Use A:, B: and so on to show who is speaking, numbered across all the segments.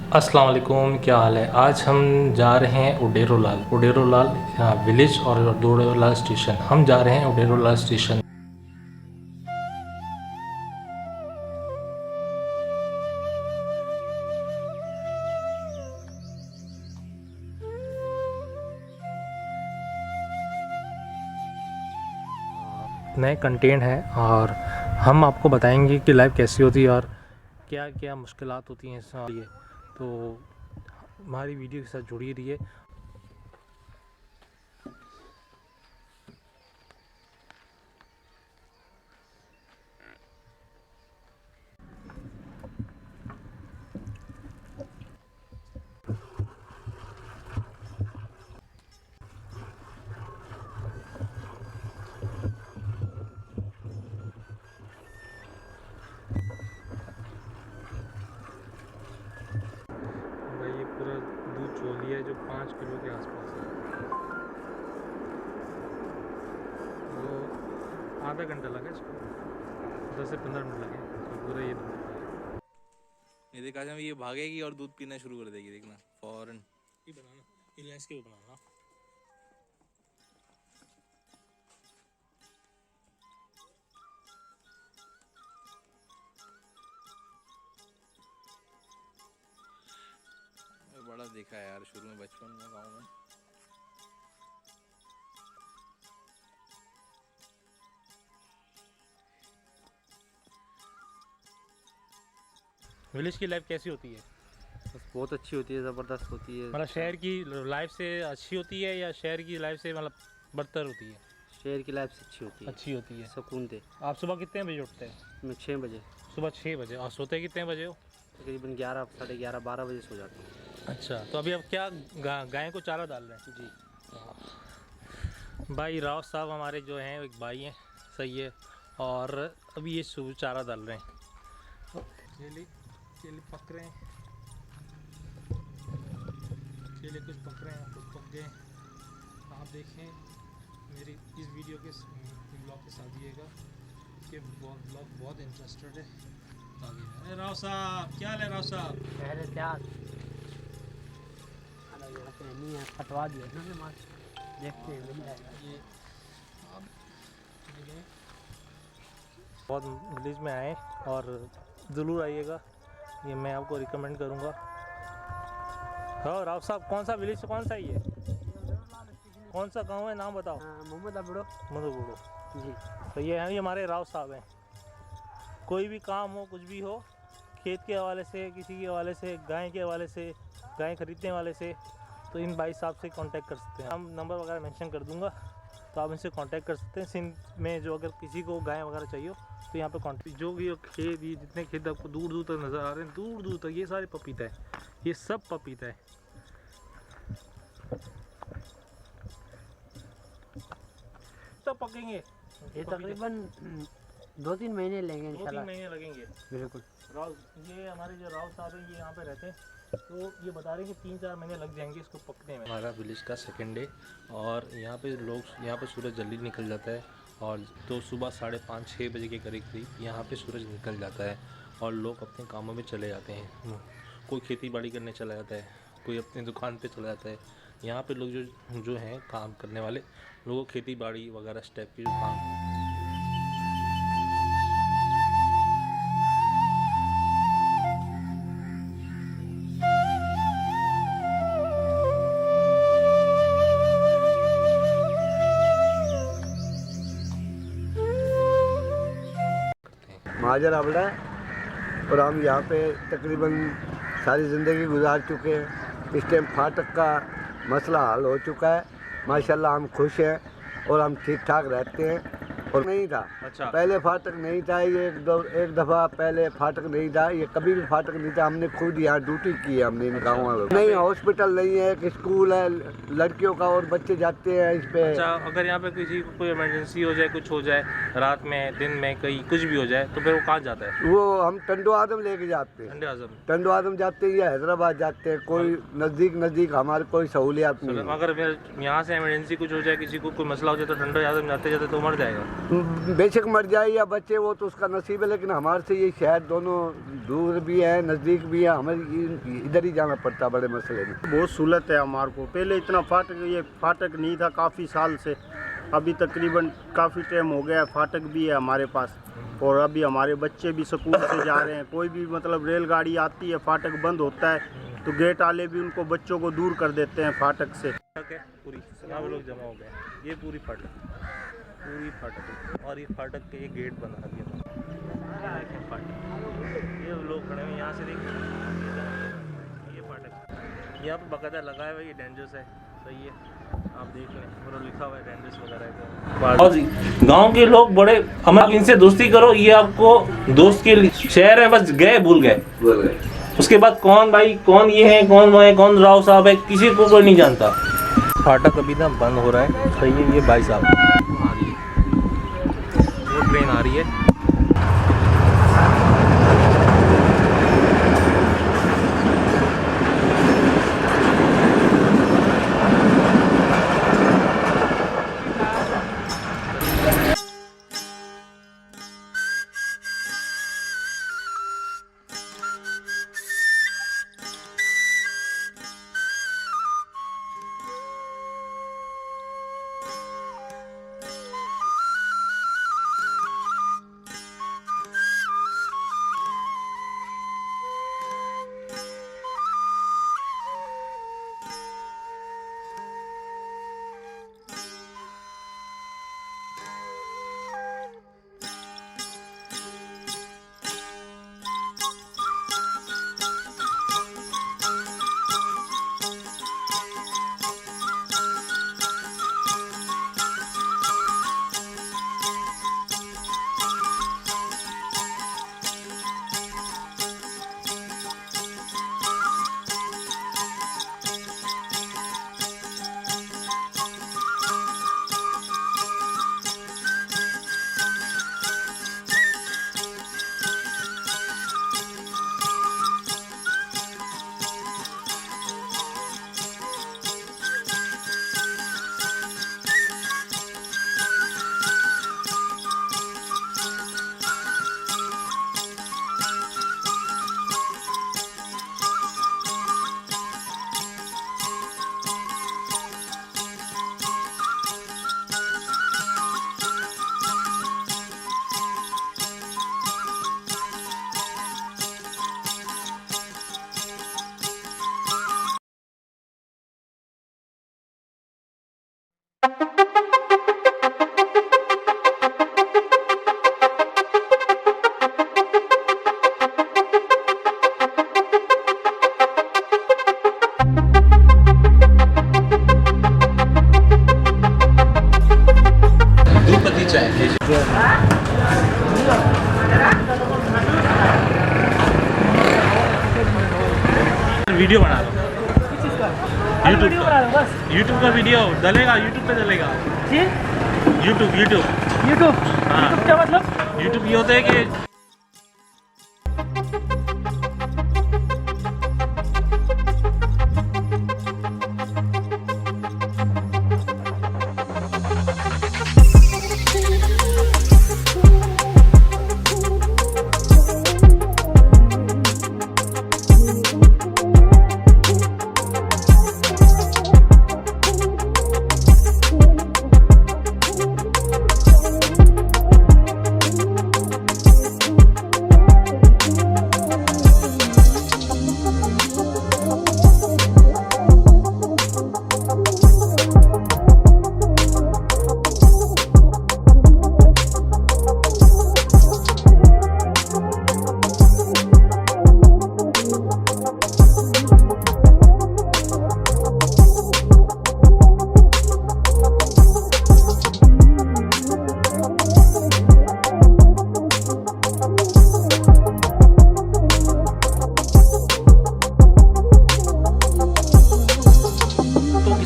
A: अस्सलाम वालेकुम, क्या हाल है। आज हम जा रहे हैं उडेरोलाल विलेज और उडेरोलाल स्टेशन। हम जा रहे हैं उडेरोलाल स्टेशन। नए कंटेंट है और हम आपको बताएंगे कि लाइफ कैसी होती है और क्या क्या मुश्किलात होती हैं इसके लिए। तो हमारी वीडियो के साथ जुड़ी रहिए। भाई ये पूरा दूध चोली है जो 5 किलो के आसपास है। वो आधा घंटा लगा इसको, 10 से 15 मिनट लगे तो पूरा ये दूध है।
B: ये देखा जाए ये भागेगी और दूध पीना शुरू कर देगी, देखना फौरन।
A: ये बनाना, रिलायंस के भी बनाना।
B: बड़ा देखा है यार शुरू में बचपन में गाँव में।
A: विलेज की लाइफ कैसी होती है?
C: बस बहुत अच्छी होती है, ज़बरदस्त होती है।
A: मतलब शहर की लाइफ से अच्छी होती है या शहर की लाइफ से मतलब बदतर होती है?
C: शहर की लाइफ से अच्छी होती है,
A: अच्छी होती है।
C: सुकून दे।
A: आप सुबह कितने बजे उठते हैं?
C: मैं 6 बजे,
A: सुबह 6 बजे। और सोते कितने बजे हो?
C: तकरीबन 11, साढ़े 11, 12 बजे सो जाता हूँ।
A: अच्छा, तो अभी आप क्या गाय को चारा डाल रहे हैं?
C: जी।
A: भाई राव साहब हमारे जो हैं एक भाई हैं, सही है। और अभी ये सुबह चारा डाल रहे हैं। केले पक रहे हैं, केले कुछ पक रहे हैं, कुछ पक गए। आप देखें मेरी इस वीडियो के ब्लॉग के साथ दिएगा कि ब्लॉग बहुत इंटरेस्टेड है आगे। अरे राव साहब, क्या हाल है राव साहब?
C: पहले तैयार नहीं है, फटवा दिया देखते हैं मिल जाएगा।
A: ये आप बहुत विलेज में आए और ज़रूर आइएगा, ये मैं आपको रिकमेंड करूँगा। हाँ राव साहब, कौन सा विलेज कौन सा ये कौन सा गांव है, नाम बताओ।
C: मोहम्मद अबड़ो।
A: मधुबुड़ो
C: जी।
A: तो ये हैं, ये हमारे राव साहब हैं। कोई भी काम हो, कुछ भी हो, खेत के हवाले से, किसी के हवाले से, गाय के हवाले से, गाय खरीदने वाले से, तो इन भाई साहब से कांटेक्ट कर सकते हैं। हम नंबर वगैरह मेंशन कर दूंगा, तो आप इनसे कांटेक्ट कर सकते हैं। सिंध में जो अगर किसी को गाय वगैरह चाहिए तो यहाँ पे कांटेक्ट। जो भी खेत, ये जितने खेत आपको दूर दूर तक नज़र आ रहे हैं, दूर दूर तक ये सारे पपीता है, ये सब पपीता है। तब पकेंगे
C: ये तकरीबन 2-3 महीने लेंगे
A: 2-3
C: इंशाल्लाह।
A: महीने लगेंगे।
C: बिल्कुल।
A: राव, ये हमारे जो राव साहब हैं, ये यहाँ पे रहते हैं, तो ये बता रहे हैं कि 3-4 महीने लग जाएंगे इसको पकने में। हमारा विलेज का सेकेंड डे और यहाँ पे सूरज जल्दी निकल जाता है और तो सुबह 5:30-6 बजे के करीब यहाँ पे सूरज निकल जाता है और लोग अपने कामों में चले जाते हैं। कोई खेती बाड़ी करने चला जाता है, कोई अपनी दुकान पे चला जाता है। यहाँ पे लोग जो हैं काम करने वाले लोगों, खेती बाड़ी वगैरह इस टाइप के जो काम।
D: महाजन अबड़ा है और हम यहाँ पे तकरीबन सारी ज़िंदगी गुजार चुके हैं। इस टाइम फाटक का मसला हल हो चुका है, माशाल्लाह हम खुश हैं और हम ठीक ठाक रहते हैं। और नहीं था,
A: अच्छा,
D: पहले फाटक नहीं था, ये एक दफ़ा पहले फाटक नहीं था, ये कभी भी फाटक नहीं था। हमने खुद यहाँ ड्यूटी की है, हमने इन गाँवों में। नहीं हॉस्पिटल नहीं है, एक स्कूल है लड़कियों का और बच्चे जाते हैं इस पे।
A: अच्छा, अगर यहाँ पे किसी को कोई इमरजेंसी हो जाए, कुछ हो जाए, रात में, दिन में, कहीं कुछ भी हो जाए, तो फिर वो कहाँ जाता है?
D: वो हम टंडो आदम लेके जाते हैं,
A: ठंडे आजम।
D: टंडो आदम जाते हैं या हैदराबाद जाते हैं। कोई नज़दीक हमारे कोई सहूलियात नहीं है।
A: अगर यहाँ से इमरजेंसी कुछ हो जाए, किसी को कोई मसला हो जाए, तो ठंडे आजम जाते जाते तो मर जाएगा।
D: बेशक मर जाए या बच्चे, वो तो उसका नसीब है, लेकिन हमारे से ये शहर दोनों दूर भी है नज़दीक भी है, हमें इधर ही जाना पड़ता बड़े मसले में।
E: बहुत सहूलत है हमारे को। पहले इतना ये फाटक नहीं था काफ़ी साल से, अभी तकरीबन काफ़ी टाइम हो गया है। फाटक भी है हमारे पास और अभी हमारे बच्चे भी स्कूल से जा रहे हैं। कोई भी मतलब रेलगाड़ी आती है, फाटक बंद होता है तो गेट वाले भी उनको बच्चों को दूर कर देते हैं फाटक से।
A: पूरी यहाँ पे लोग जमा हो गए, ये पूरी फाटक है। और ये फाटक के एक गेट बना दिया, ये देखें फाटक, ये लोग खड़े हुए यहाँ से देखिए, ये फाटक यहाँ पे बाकायदा लगाया हुआ है, ये डेंजरस है, सही है, आप देख लें, पूरा लिखा हुआ है डेंजरस वगैरह। और गांव के लोग बड़े, हम आप इनसे दोस्ती करो, ये आपको दोस्त के लिए शहर है, बस गए भूल गए। उसके बाद कौन भाई, कौन ये है, कौन वो है, कौन राव साहब है, किसी को कोई नहीं जानता। फाटक अभी ना बंद हो रहा है, सही है। ये भाई साहब आ रही है, वो ट्रेन आ रही है। वीडियो बना लो, यूट्यूब का वीडियो डलेगा, यूट्यूब पे डलेगा। यूट्यूब हाँ, क्या मतलब? यूट्यूब ये होता है कि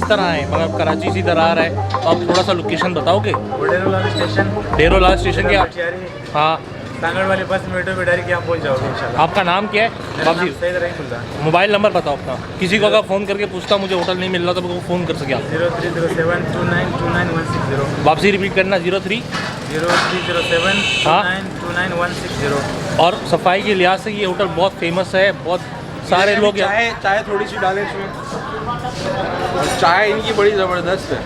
A: तरह है, मतलब कराची से इधर आ रहा है, तो आप थोड़ा सा लोकेशन बताओगे?
F: डेरोलाल स्टेशन।
A: डेरोलाल स्टेशन क्या? हाँ,
F: सांगड़ वाली बस में बैठो डायरेक्ट यहाँ पहुँच जाओगे इंशाल्लाह।
A: आपका नाम क्या है बाबू जी?
F: सही रहेंगे
A: मोबाइल नंबर बताओ अपना, किसी को अगर फ़ोन करके पूछता मुझे होटल नहीं मिल रहा तो वो फ़ोन कर सके आप।
F: 03072929
A: वापसी रिपीट करना 03
F: 0307
A: हाँ।
F: 2929
A: और सफाई के लिहाज से ये होटल बहुत फेमस है, बहुत सारे लोग
G: चाय थोड़ी सी डालें इसमें। चाय इनकी बड़ी ज़बरदस्त है।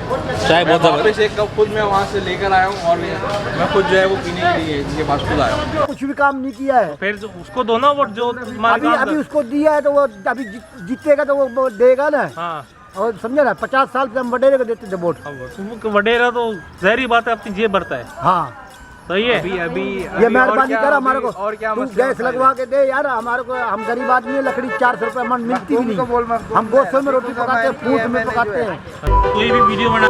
A: चाय बहुत
G: वापस
A: ज़बरदस्त।
G: एक कप खुद मैं वहाँ से लेकर आया हूँ और मैं खुद जो है वो पीने के लिए इनके पास खुद आया हूँ।
D: कुछ भी काम नहीं किया है।
A: फिर उसको दो ना वोट जो
D: अभी उसको दिया है तो वो अभी जीतेगा तो वो देगा ना।
A: हाँ
D: और समझे ना, 50 साल से हम वडेरे को देते थे वोट।
A: वडेरा तो जहरी बात है, अपनी जेब भरता है।
D: हाँ
A: सही है।
G: अभी
D: ये मेहरबानी कर हमारे को,
G: और क्या
D: तू
G: मसला
D: गैस लगवा के दे यार हमारे को। हम गरीब आदमी है, लकड़ी 400 रुपये मन मिलती भी नहीं। हम गोश्त में रोटी पकाते हैं, फूट में पकाते हैं।
A: कोई भी वीडियो बना